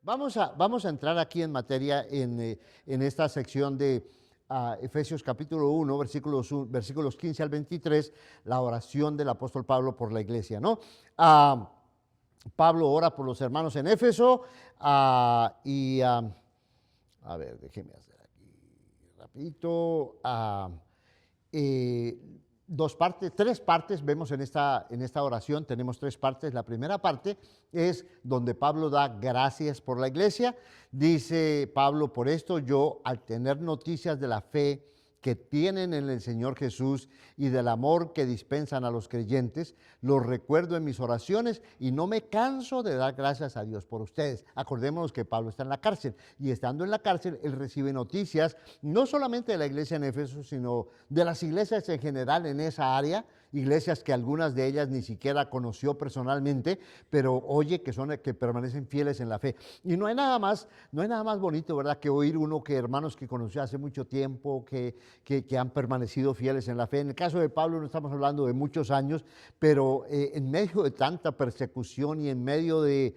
Vamos a entrar aquí en materia en esta sección de Efesios capítulo 1, versículos 15 al 23, la oración del apóstol Pablo por la iglesia, ¿no? Pablo ora por los hermanos en Éfeso a ver, déjeme hacer aquí rapidito. Eh, tres partes vemos en esta oración, tenemos tres partes. La primera parte es donde Pablo da gracias por la iglesia. Dice Pablo: por esto yo, al tener noticias de la fe que tienen en el Señor Jesús y del amor que dispensan a los creyentes, los recuerdo en mis oraciones y no me canso de dar gracias a Dios por ustedes. Acordémonos que Pablo está en la cárcel, y estando en la cárcel él recibe noticias no solamente de la iglesia en Éfeso, sino de las iglesias en general en esa área, iglesias que algunas de ellas ni siquiera conoció personalmente, pero oye que permanecen fieles en la fe. Y no hay nada más bonito, ¿verdad?, que oír uno que hermanos que conoció hace mucho tiempo, que han permanecido fieles en la fe. En el caso de Pablo no estamos hablando de muchos años, pero en medio de tanta persecución y en medio de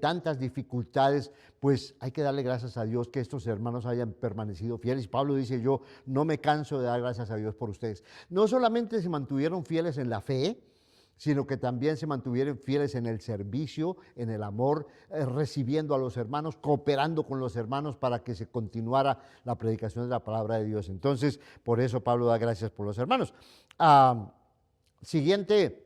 tantas dificultades, pues hay que darle gracias a Dios que estos hermanos hayan permanecido fieles. Pablo dice: yo no me canso de dar gracias a Dios por ustedes. No solamente se mantuvieron fieles en la fe, sino que también se mantuvieron fieles en el servicio, en el amor, recibiendo a los hermanos, cooperando con los hermanos para que se continuara la predicación de la palabra de Dios. Entonces, por eso Pablo da gracias por los hermanos. Siguiente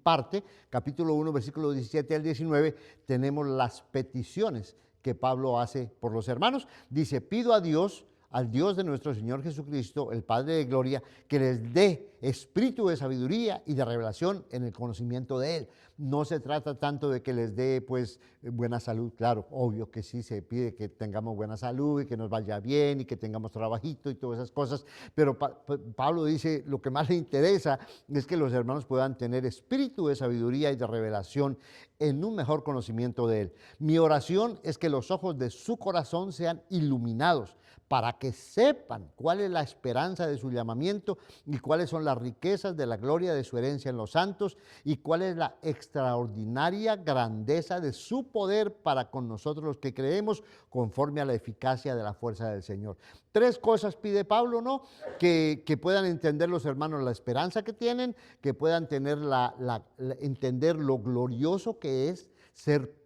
parte, capítulo 1, versículo 17 al 19, tenemos las peticiones que Pablo hace por los hermanos. Dice: pido a Dios, al Dios de nuestro Señor Jesucristo, el Padre de gloria, que les dé espíritu de sabiduría y de revelación en el conocimiento de Él. No se trata tanto de que les dé, pues, buena salud. Claro, obvio que sí se pide que tengamos buena salud y que nos vaya bien y que tengamos trabajito y todas esas cosas, pero Pablo dice: lo que más le interesa es que los hermanos puedan tener espíritu de sabiduría y de revelación en un mejor conocimiento de Él. Mi oración es que los ojos de su corazón sean iluminados, para que sepan cuál es la esperanza de su llamamiento y cuáles son las riquezas de la gloria de su herencia en los santos y cuál es la extraordinaria grandeza de su poder para con nosotros los que creemos, conforme a la eficacia de la fuerza del Señor. Tres cosas pide Pablo, ¿no? Que puedan entender los hermanos la esperanza que tienen, que puedan tener entender lo glorioso que es ser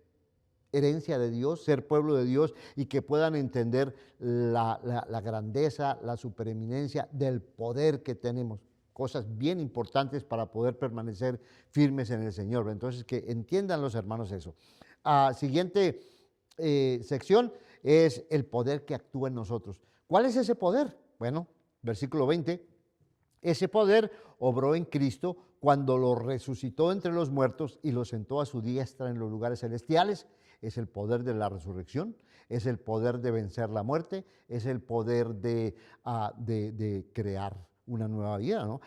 herencia de Dios, ser pueblo de Dios, y que puedan entender la grandeza, la supereminencia del poder que tenemos. Cosas bien importantes para poder permanecer firmes en el Señor. Entonces, que entiendan los hermanos eso. Siguiente sección es el poder que actúa en nosotros. ¿Cuál es ese poder? Bueno, versículo 20. Ese poder obró en Cristo cuando lo resucitó entre los muertos y lo sentó a su diestra en los lugares celestiales. Es el poder de la resurrección, es el poder de vencer la muerte, es el poder de crear una nueva vida, ¿no?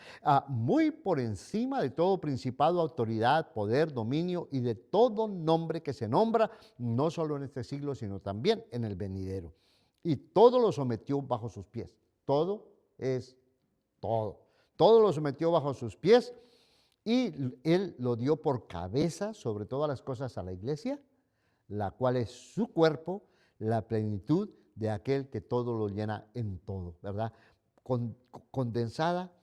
Muy por encima de todo principado, autoridad, poder, dominio y de todo nombre que se nombra, no solo en este siglo, sino también en el venidero. Y todo lo sometió bajo sus pies. Todo es todo. Todo lo sometió bajo sus pies, y Él lo dio por cabeza sobre todas las cosas a la iglesia, la cual es su cuerpo, la plenitud de aquel que todo lo llena en todo, ¿verdad? Condensada,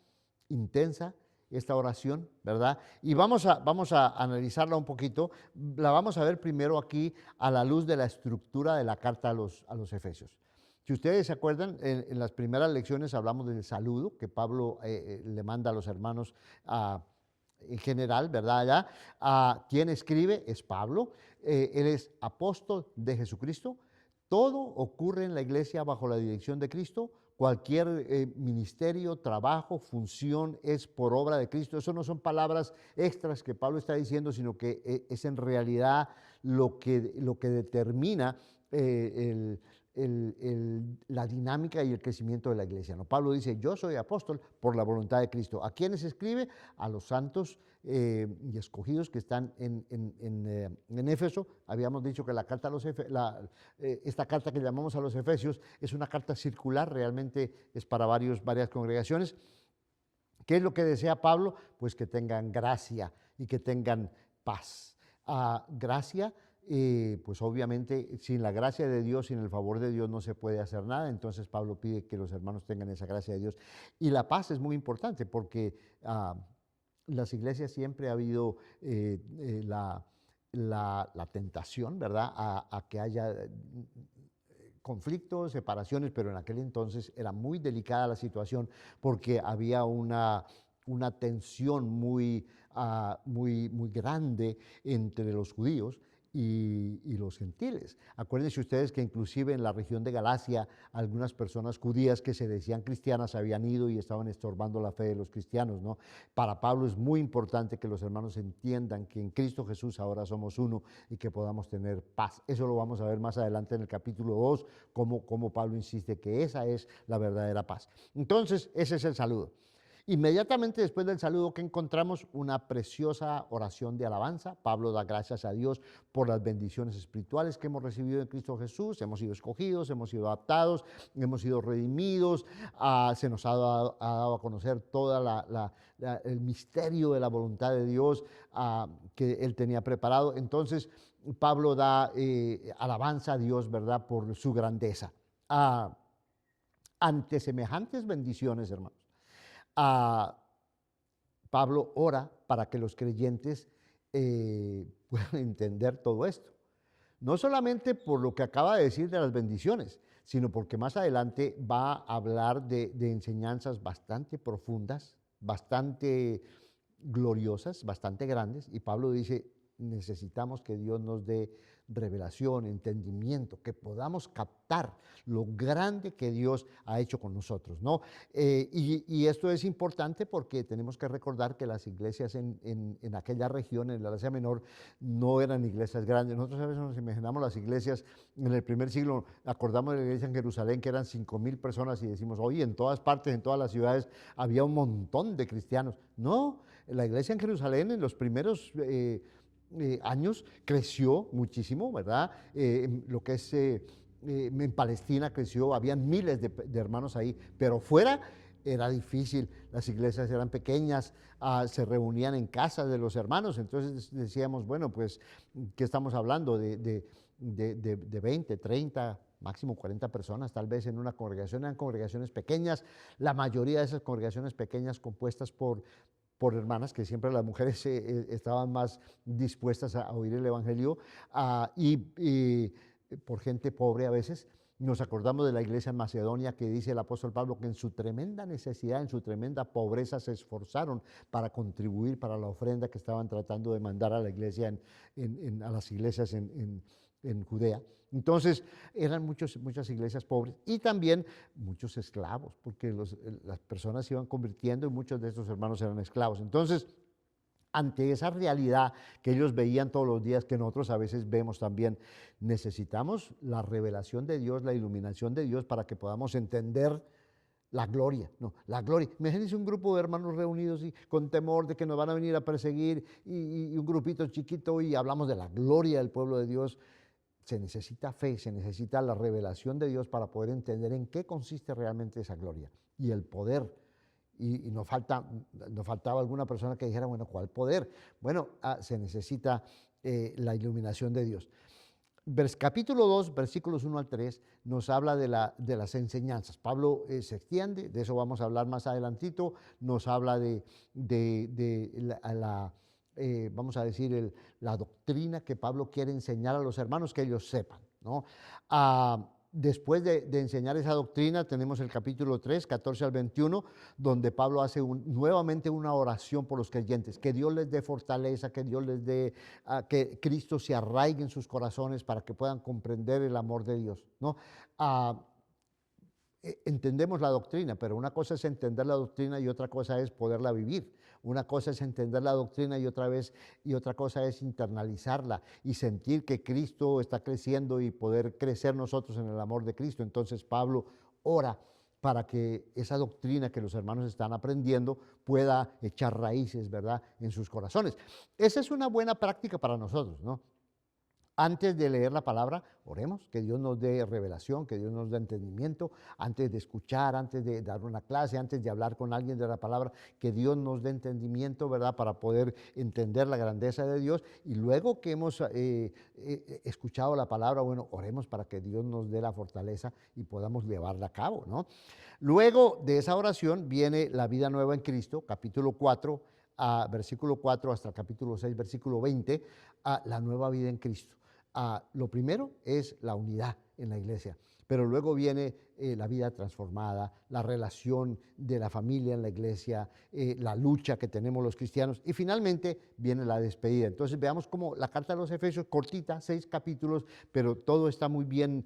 intensa esta oración, ¿verdad? Y vamos a analizarla un poquito. La vamos a ver primero aquí a la luz de la estructura de la carta a los Efesios. Si ustedes se acuerdan, en las primeras lecciones hablamos del saludo que Pablo le manda a los hermanos en general, ¿verdad? Quien escribe es Pablo. Él es apóstol de Jesucristo. Todo ocurre en la iglesia bajo la dirección de Cristo. Cualquier ministerio, trabajo, función es por obra de Cristo. Eso no son palabras extras que Pablo está diciendo, sino que es en realidad lo que determina la dinámica y el crecimiento de la iglesia, ¿no? Pablo dice: yo soy apóstol por la voluntad de Cristo. ¿A quiénes escribe? A los santos y escogidos que están en Éfeso. Habíamos dicho que la carta a esta carta que llamamos a los Efesios es una carta circular, realmente es para varias congregaciones. ¿Qué es lo que desea Pablo? Pues que tengan gracia y que tengan paz. Gracia pues obviamente sin la gracia de Dios, sin el favor de Dios no se puede hacer nada. Entonces Pablo pide que los hermanos tengan esa gracia de Dios. Y la paz es muy importante porque las iglesias siempre ha habido la tentación, ¿verdad?, a que haya conflictos, separaciones, pero en aquel entonces era muy delicada la situación porque había una tensión muy grande entre los judíos y los gentiles. Acuérdense ustedes que inclusive en la región de Galacia algunas personas judías que se decían cristianas habían ido y estaban estorbando la fe de los cristianos, ¿no? Para Pablo es muy importante que los hermanos entiendan que en Cristo Jesús ahora somos uno y que podamos tener paz. Eso lo vamos a ver más adelante en el capítulo 2, cómo Pablo insiste que esa es la verdadera paz. Entonces, ese es el saludo. Inmediatamente después del saludo que encontramos una preciosa oración de alabanza. Pablo da gracias a Dios por las bendiciones espirituales que hemos recibido en Cristo Jesús. Hemos sido escogidos, hemos sido adaptados, hemos sido redimidos. Se nos ha dado a conocer todo el misterio de la voluntad de Dios que Él tenía preparado. Entonces, Pablo da alabanza a Dios, ¿verdad?, por su grandeza. Ante semejantes bendiciones, hermanos, Pablo ora para que los creyentes puedan entender todo esto. No solamente por lo que acaba de decir de las bendiciones, sino porque más adelante va a hablar de enseñanzas bastante profundas, bastante gloriosas, bastante grandes. Y Pablo dice, necesitamos que Dios nos dé revelación, entendimiento, que podamos captar lo grande que Dios ha hecho con nosotros, ¿no? Y esto es importante porque tenemos que recordar que las iglesias en aquella región, en la Asia Menor, no eran iglesias grandes. Nosotros a veces nos imaginamos las iglesias en el primer siglo, acordamos de la iglesia en Jerusalén que eran 5,000 personas y decimos, oye, en todas partes, en todas las ciudades había un montón de cristianos. No, la iglesia en Jerusalén en los primeros años creció muchísimo, ¿verdad? Lo que es en Palestina creció, habían miles de hermanos ahí, pero fuera era difícil, las iglesias eran pequeñas, se reunían en casas de los hermanos, entonces decíamos, bueno, pues, ¿qué estamos hablando? De 20, 30, máximo 40 personas, tal vez en una congregación, eran congregaciones pequeñas, la mayoría de esas congregaciones pequeñas compuestas por hermanas, que siempre las mujeres estaban más dispuestas a oír el Evangelio, y por gente pobre a veces. Nos acordamos de la iglesia en Macedonia que dice el apóstol Pablo que en su tremenda necesidad, en su tremenda pobreza se esforzaron para contribuir para la ofrenda que estaban tratando de mandar a la iglesia, a las iglesias en Judea. Entonces eran muchas iglesias pobres y también muchos esclavos, porque las personas se iban convirtiendo y muchos de estos hermanos eran esclavos. Entonces, ante esa realidad que ellos veían todos los días, que nosotros a veces vemos también, necesitamos la revelación de Dios, la iluminación de Dios para que podamos entender la gloria, no, la gloria. Imagínense un grupo de hermanos reunidos y con temor de que nos van a venir a perseguir y un grupito chiquito y hablamos de la gloria del pueblo de Dios. Se necesita fe, se necesita la revelación de Dios para poder entender en qué consiste realmente esa gloria y el poder. Y nos faltaba alguna persona que dijera, bueno, ¿cuál poder? Bueno, se necesita la iluminación de Dios. Capítulo 2, versículos 1 al 3, nos habla de las enseñanzas. Pablo se extiende, de eso vamos a hablar más adelantito, nos habla vamos a decir, la doctrina que Pablo quiere enseñar a los hermanos, que ellos sepan, ¿no? Después de enseñar esa doctrina, tenemos el capítulo 3, 14 al 21, donde Pablo hace nuevamente una oración por los creyentes, que Dios les dé fortaleza, que Dios les dé, que Cristo se arraigue en sus corazones para que puedan comprender el amor de Dios, ¿no? Entendemos la doctrina, pero una cosa es entender la doctrina y otra cosa es poderla vivir. Una cosa es entender la doctrina y otra cosa es internalizarla y sentir que Cristo está creciendo y poder crecer nosotros en el amor de Cristo. Entonces Pablo ora para que esa doctrina que los hermanos están aprendiendo pueda echar raíces, ¿verdad?, en sus corazones. Esa es una buena práctica para nosotros, ¿no? Antes de leer la palabra, oremos, que Dios nos dé revelación, que Dios nos dé entendimiento, antes de escuchar, antes de dar una clase, antes de hablar con alguien de la palabra, que Dios nos dé entendimiento, ¿verdad?, para poder entender la grandeza de Dios. Y luego que hemos escuchado la palabra, bueno, oremos para que Dios nos dé la fortaleza y podamos llevarla a cabo, ¿no? Luego de esa oración viene la vida nueva en Cristo, capítulo 4, versículo 4 hasta el capítulo 6, versículo 20, la nueva vida en Cristo. Lo primero es la unidad en la iglesia, pero luego viene la vida transformada, la relación de la familia en la iglesia, la lucha que tenemos los cristianos y finalmente viene la despedida. Entonces veamos cómo la carta de los Efesios, cortita, 6 capítulos, pero todo está muy bien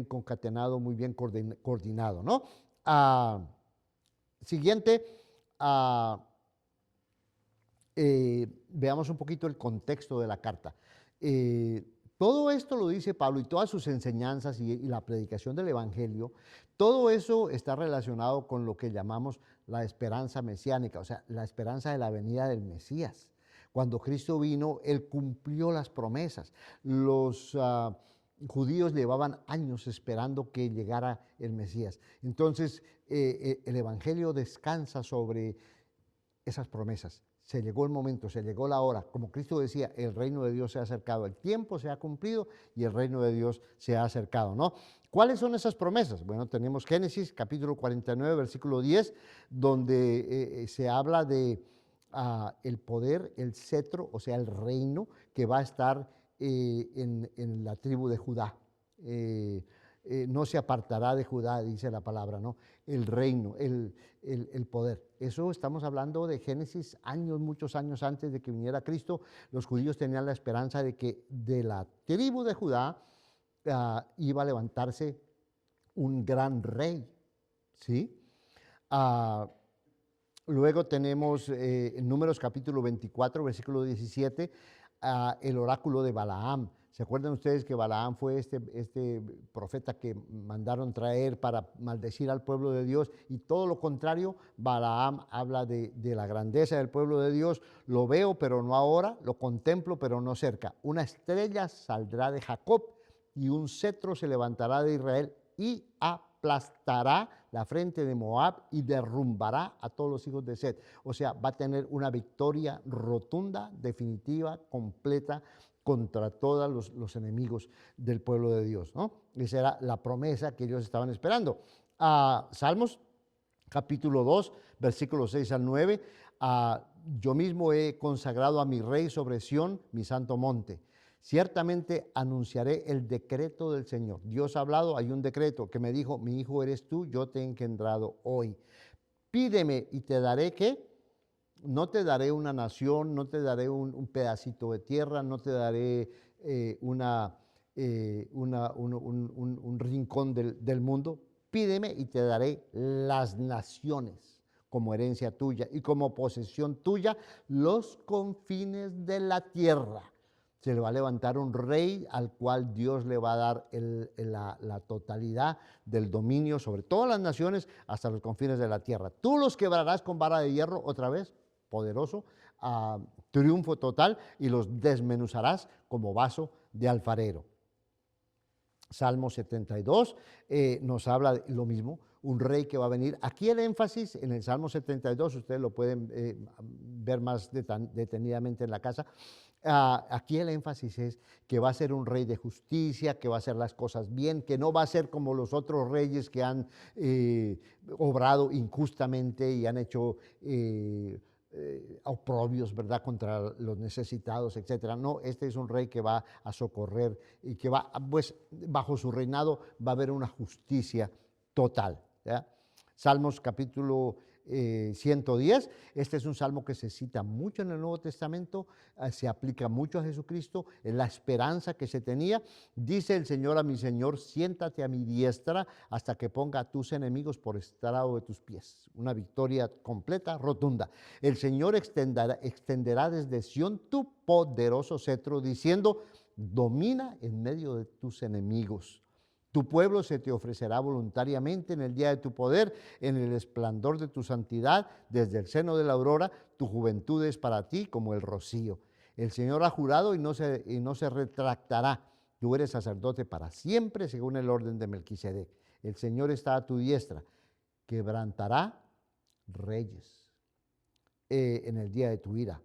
concatenado, muy bien coordinado, ¿no? Siguiente, veamos un poquito el contexto de la carta. Todo esto lo dice Pablo y todas sus enseñanzas y la predicación del Evangelio, todo eso está relacionado con lo que llamamos la esperanza mesiánica, o sea, la esperanza de la venida del Mesías. Cuando Cristo vino, Él cumplió las promesas. Los judíos llevaban años esperando que llegara el Mesías. Entonces, el Evangelio descansa sobre esas promesas. Se llegó el momento, se llegó la hora. Como Cristo decía, el reino de Dios se ha acercado, el tiempo se ha cumplido y el reino de Dios se ha acercado, ¿no? ¿Cuáles son esas promesas? Bueno, tenemos Génesis capítulo 49, versículo 10, donde se habla de el poder, el cetro, o sea, el reino que va a estar en la tribu de Judá. No se apartará de Judá, dice la palabra, ¿no? El reino, el poder. Eso estamos hablando de Génesis, muchos años antes de que viniera Cristo. Los judíos tenían la esperanza de que de la tribu de Judá iba a levantarse un gran rey, ¿sí? Luego tenemos en Números capítulo 24, versículo 17, el oráculo de Balaam. ¿Se acuerdan ustedes que Balaam fue este profeta que mandaron traer para maldecir al pueblo de Dios? Y todo lo contrario, Balaam habla de la grandeza del pueblo de Dios. Lo veo, pero no ahora, lo contemplo, pero no cerca. Una estrella saldrá de Jacob y un cetro se levantará de Israel y aplastará la frente de Moab y derrumbará a todos los hijos de Set. O sea, va a tener una victoria rotunda, definitiva, completa, contra todos los enemigos del pueblo de Dios, ¿no? Esa era la promesa que ellos estaban esperando. Salmos capítulo 2, versículos 6 al 9. Yo mismo he consagrado a mi rey sobre Sión, mi santo monte. Ciertamente anunciaré el decreto del Señor. Dios ha hablado, hay un decreto que me dijo, mi hijo eres tú, yo te he engendrado hoy. Pídeme y te daré, ¿qué? No te daré una nación, no te daré un pedacito de tierra, no te daré un rincón del mundo. Pídeme y te daré las naciones como herencia tuya y como posesión tuya los confines de la tierra. Se le va a levantar un rey al cual Dios le va a dar la totalidad del dominio sobre todas las naciones hasta los confines de la tierra. Tú los quebrarás con vara de hierro, otra vez, poderoso, triunfo total, y los desmenuzarás como vaso de alfarero. Salmo 72 nos habla de lo mismo, un rey que va a venir. Aquí el énfasis en el Salmo 72, ustedes lo pueden ver más detenidamente en la casa. Aquí el énfasis es que va a ser un rey de justicia, que va a hacer las cosas bien, que no va a ser como los otros reyes que han obrado injustamente y han hecho oprobios, ¿verdad?, contra los necesitados, etcétera. No, este es un rey que va a socorrer y que va, pues, bajo su reinado va a haber una justicia total, ¿ya? Salmos capítulo 110, este es un salmo que se cita mucho en el Nuevo Testamento, se aplica mucho a Jesucristo, es la esperanza que se tenía. Dice el Señor a mi Señor, siéntate a mi diestra hasta que ponga a tus enemigos por estrado de tus pies. Una victoria completa, rotunda. El Señor extenderá desde Sión tu poderoso cetro, diciendo, domina en medio de tus enemigos. Tu pueblo se te ofrecerá voluntariamente en el día de tu poder, en el esplendor de tu santidad, desde el seno de la aurora, tu juventud es para ti como el rocío. El Señor ha jurado y no se retractará. Tú eres sacerdote para siempre según el orden de Melquisedec. El Señor está a tu diestra. Quebrantará reyes en el día de tu ira.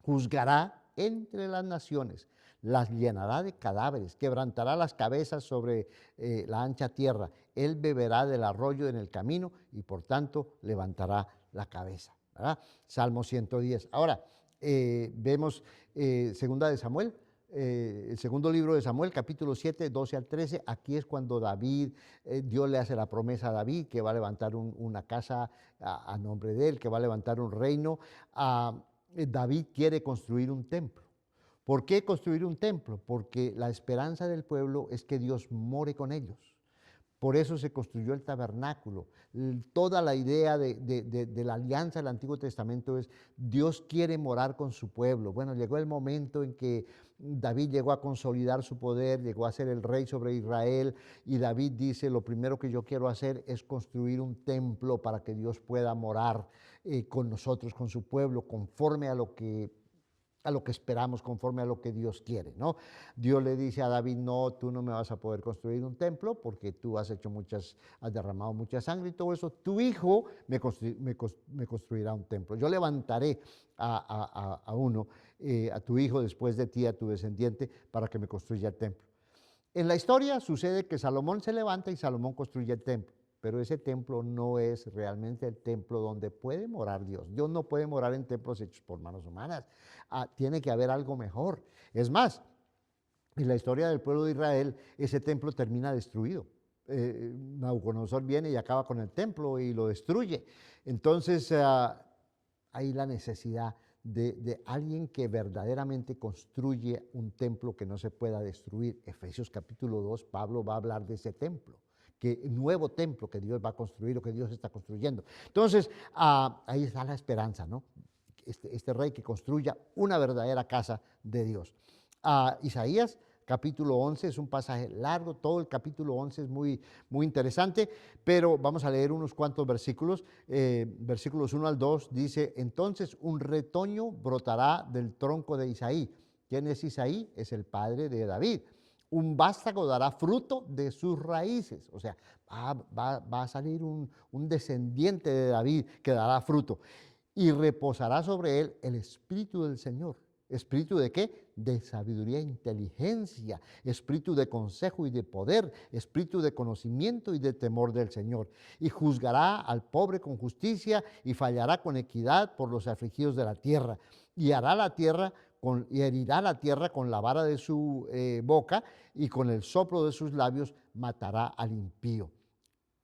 Juzgará entre las naciones, las llenará de cadáveres, quebrantará las cabezas sobre la ancha tierra. Él beberá del arroyo en el camino y por tanto levantará la cabeza. ¿Verdad? Salmo 110. Ahora, vemos segunda de Samuel, el segundo libro de Samuel, capítulo 7, 12 al 13. Aquí es cuando David, Dios le hace la promesa a David que va a levantar una casa a nombre de él, que va a levantar un reino. David quiere construir un templo. ¿Por qué construir un templo? Porque la esperanza del pueblo es que Dios more con ellos. Por eso se construyó el tabernáculo. Toda la idea de la alianza del Antiguo Testamento es Dios quiere morar con su pueblo. Bueno, llegó el momento en que David llegó a consolidar su poder, llegó a ser el rey sobre Israel, y David dice, lo primero que yo quiero hacer es construir un templo para que Dios pueda morar con nosotros, con su pueblo, conforme a lo que esperamos, conforme a lo que Dios quiere, ¿no? Dios le dice a David, no, tú no me vas a poder construir un templo porque tú has derramado mucha sangre y todo eso. Tu hijo me construirá un templo. Yo levantaré a tu hijo después de ti, a tu descendiente, para que me construya el templo. En la historia sucede que Salomón se levanta y Salomón construye el templo. Pero ese templo no es realmente el templo donde puede morar Dios. Dios no puede morar en templos hechos por manos humanas. Tiene que haber algo mejor. Es más, en la historia del pueblo de Israel, ese templo termina destruido. Nabucodonosor viene y acaba con el templo y lo destruye. Entonces, hay la necesidad de alguien que verdaderamente construye un templo que no se pueda destruir. Efesios capítulo 2, Pablo va a hablar de ese templo, nuevo templo que Dios va a construir o que Dios está construyendo. Entonces, ahí está la esperanza, ¿no? Este rey que construya una verdadera casa de Dios. Isaías capítulo 11 es un pasaje largo, todo el capítulo 11 es muy, muy interesante, pero vamos a leer unos cuantos versículos. Versículos 1 al 2 dice, entonces un retoño brotará del tronco de Isaí. ¿Quién es Isaí? Es el padre de David. Un vástago dará fruto de sus raíces. O sea, va a salir un descendiente de David que dará fruto. Y reposará sobre él el Espíritu del Señor. ¿Espíritu de qué? De sabiduría e inteligencia, espíritu de consejo y de poder, espíritu de conocimiento y de temor del Señor. Y juzgará al pobre con justicia y fallará con equidad por los afligidos de la tierra. Y herirá la tierra con la vara de su boca, y con el soplo de sus labios matará al impío.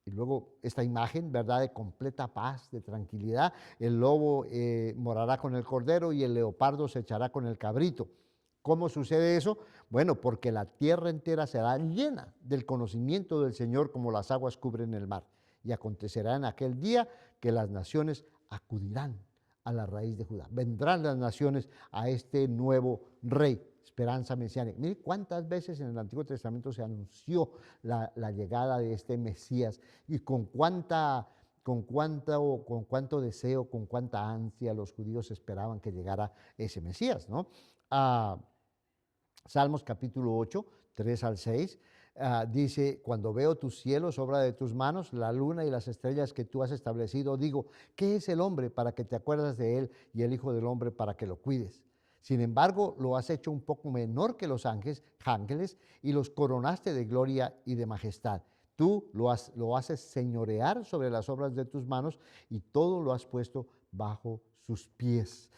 Y luego esta imagen, ¿verdad?, de completa paz, de tranquilidad. El lobo morará con el cordero y el leopardo se echará con el cabrito. ¿Cómo sucede eso? Bueno, porque la tierra entera será llena del conocimiento del Señor como las aguas cubren el mar. Y acontecerá en aquel día que las naciones acudirán a la raíz de Judá. Vendrán las naciones a este nuevo rey. Esperanza mesiánica. Mire cuántas veces en el Antiguo Testamento se anunció la llegada de este Mesías, y con cuánto deseo, con cuánta ansia los judíos esperaban que llegara ese Mesías, ¿no? Salmos capítulo 8, 3 al 6, dice, cuando veo tus cielos, obra de tus manos, la luna y las estrellas que tú has establecido, digo, ¿qué es el hombre para que te acuerdas de él, y el hijo del hombre para que lo cuides? Sin embargo, lo has hecho un poco menor que los ángeles y los coronaste de gloria y de majestad. Tú lo haces señorear sobre las obras de tus manos, y todo lo has puesto bajo sus pies.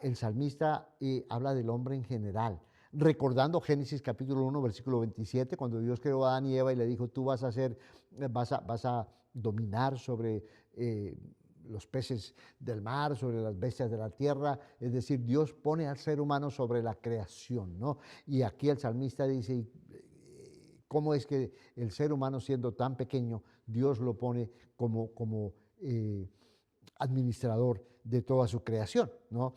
El salmista habla del hombre en general, recordando Génesis capítulo 1, versículo 27, cuando Dios creó a Adán y Eva y le dijo, tú vas a dominar sobre los peces del mar, sobre las bestias de la tierra. Es decir, Dios pone al ser humano sobre la creación, ¿no? Y aquí el salmista dice, ¿cómo es que el ser humano, siendo tan pequeño, Dios lo pone como administrador de toda su creación, ¿no?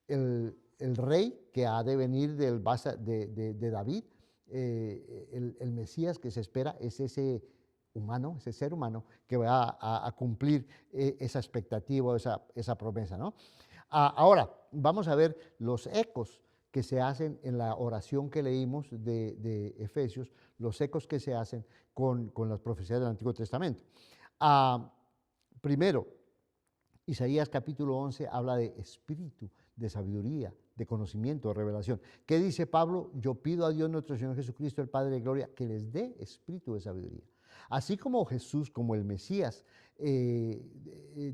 El rey que ha de venir de David, el Mesías que se espera, es ese ser humano que va a cumplir esa expectativa, esa promesa, ¿no? Ahora, vamos a ver los ecos que se hacen en la oración que leímos de Efesios, los ecos que se hacen con las profecías del Antiguo Testamento. Primero, Isaías capítulo 11 habla de espíritu, de sabiduría, de conocimiento, de revelación. ¿Qué dice Pablo? Yo pido a Dios nuestro Señor Jesucristo, el Padre de Gloria, que les dé espíritu de sabiduría. Así como Jesús, como el Mesías,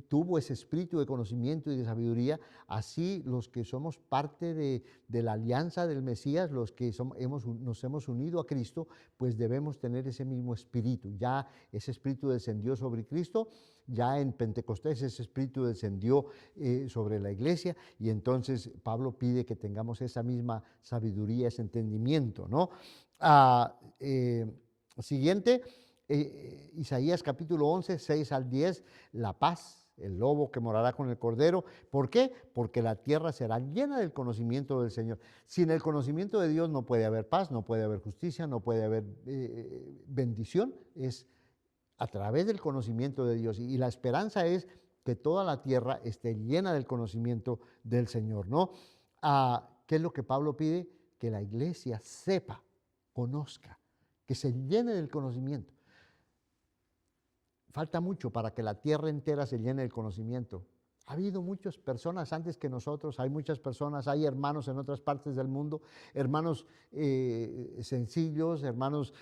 tuvo ese espíritu de conocimiento y de sabiduría, así los que somos parte de la alianza del Mesías, los que nos hemos unido a Cristo, pues debemos tener ese mismo espíritu. Ya ese espíritu descendió sobre Cristo, ya en Pentecostés ese espíritu descendió sobre la iglesia, y entonces Pablo pide que tengamos esa misma sabiduría, ese entendimiento, ¿no? Siguiente, Isaías capítulo 11, 6 al 10, la paz, el lobo que morará con el cordero. ¿Por qué? Porque la tierra será llena del conocimiento del Señor. Sin el conocimiento de Dios no puede haber paz, no puede haber justicia, no puede haber bendición. Es a través del conocimiento de Dios. Y la esperanza es que toda la tierra esté llena del conocimiento del Señor, ¿no? ¿Qué es lo que Pablo pide? Que la iglesia sepa, conozca, que se llene del conocimiento. Falta mucho para que la tierra entera se llene del conocimiento. Ha habido muchas personas antes que nosotros, hay muchas personas, hay hermanos en otras partes del mundo, hermanos sencillos, hermanos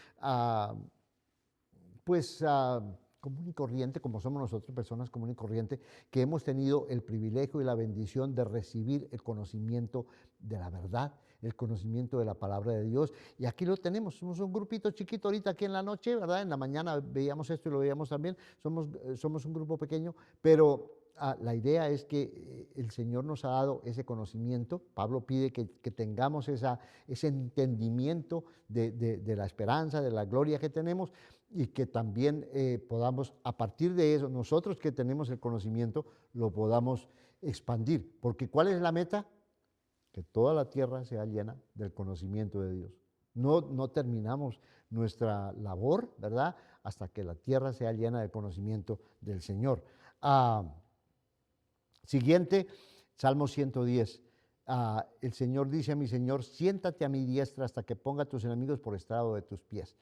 común y corriente, como somos nosotros, personas común y corriente, que hemos tenido el privilegio y la bendición de recibir el conocimiento de la verdad, el conocimiento de la palabra de Dios. Y aquí lo tenemos, somos un grupito chiquito ahorita aquí en la noche, ¿verdad? En la mañana veíamos esto y lo veíamos también, somos un grupo pequeño, pero la idea es que el Señor nos ha dado ese conocimiento. Pablo pide que tengamos ese entendimiento de la esperanza, de la gloria que tenemos, y que también podamos, a partir de eso, nosotros que tenemos el conocimiento, lo podamos expandir. Porque ¿cuál es la meta? Que toda la tierra sea llena del conocimiento de Dios. No terminamos nuestra labor, ¿verdad?, hasta que la tierra sea llena del conocimiento del Señor. Siguiente, Salmo 110. El Señor dice a mi Señor: siéntate a mi diestra hasta que ponga a tus enemigos por estrado de tus pies.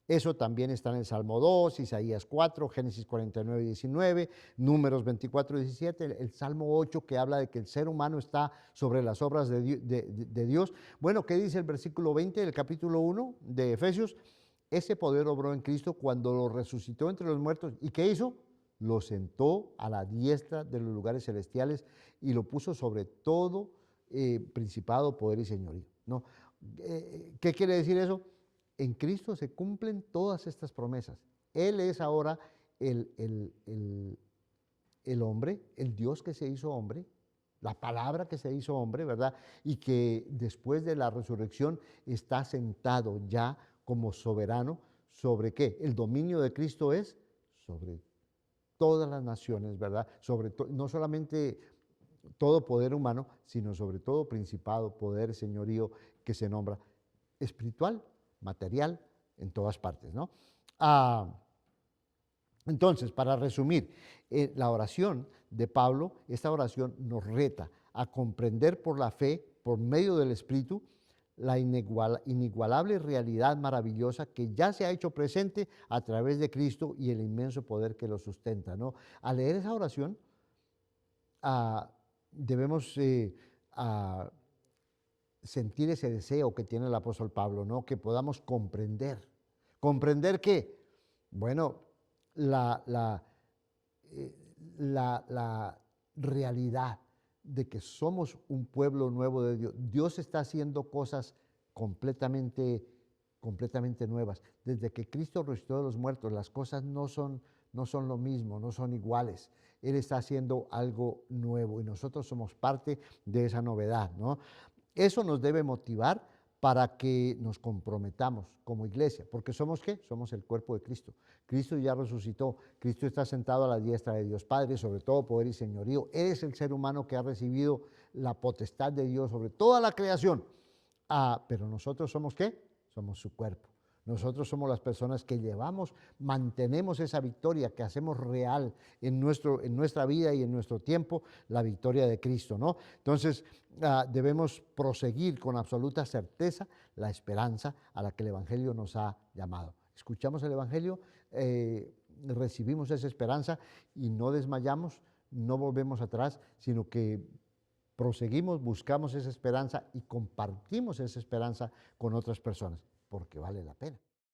Eso también está en el Salmo 2, Isaías 4, Génesis 49, 19, Números 24, 17, el Salmo 8, que habla de que el ser humano está sobre las obras de Dios. Bueno, ¿qué dice el versículo 20 del capítulo 1 de Efesios? Ese poder obró en Cristo cuando lo resucitó entre los muertos. ¿Y qué hizo? Lo sentó a la diestra de los lugares celestiales y lo puso sobre todo principado, poder y señorío, ¿no? ¿Qué quiere decir eso? En Cristo se cumplen todas estas promesas. Él es ahora el hombre, el Dios que se hizo hombre, la palabra que se hizo hombre, ¿verdad? Y que después de la resurrección está sentado ya como soberano. ¿Sobre qué? El dominio de Cristo es sobre todas las naciones, ¿verdad? No solamente todo poder humano, sino sobre todo principado, poder, señorío que se nombra espiritual, material, en todas partes, ¿no? Entonces, para resumir, la oración de Pablo, esta oración nos reta a comprender por la fe, por medio del Espíritu, la inigualable realidad maravillosa que ya se ha hecho presente a través de Cristo y el inmenso poder que lo sustenta, ¿no? Al leer esa oración, debemos sentir ese deseo que tiene el apóstol Pablo, ¿no? Que podamos comprender. ¿Comprender qué? Bueno, la realidad de que somos un pueblo nuevo de Dios. Dios está haciendo cosas completamente nuevas. Desde que Cristo resucitó de los muertos, las cosas no son lo mismo, no son iguales. Él está haciendo algo nuevo y nosotros somos parte de esa novedad, ¿no? Eso nos debe motivar para que nos comprometamos como iglesia, porque ¿somos qué? Somos el cuerpo de Cristo. Cristo ya resucitó, Cristo está sentado a la diestra de Dios Padre, sobre todo poder y señorío. Eres el ser humano que ha recibido la potestad de Dios sobre toda la creación. Pero nosotros somos ¿qué? Somos su cuerpo. Nosotros somos las personas que llevamos, mantenemos esa victoria, que hacemos real en nuestra vida y en nuestro tiempo, la victoria de Cristo, ¿no? Entonces, debemos proseguir con absoluta certeza la esperanza a la que el Evangelio nos ha llamado. Escuchamos el Evangelio, recibimos esa esperanza y no desmayamos, no volvemos atrás, sino que proseguimos, buscamos esa esperanza y compartimos esa esperanza con otras personas, porque vale la pena.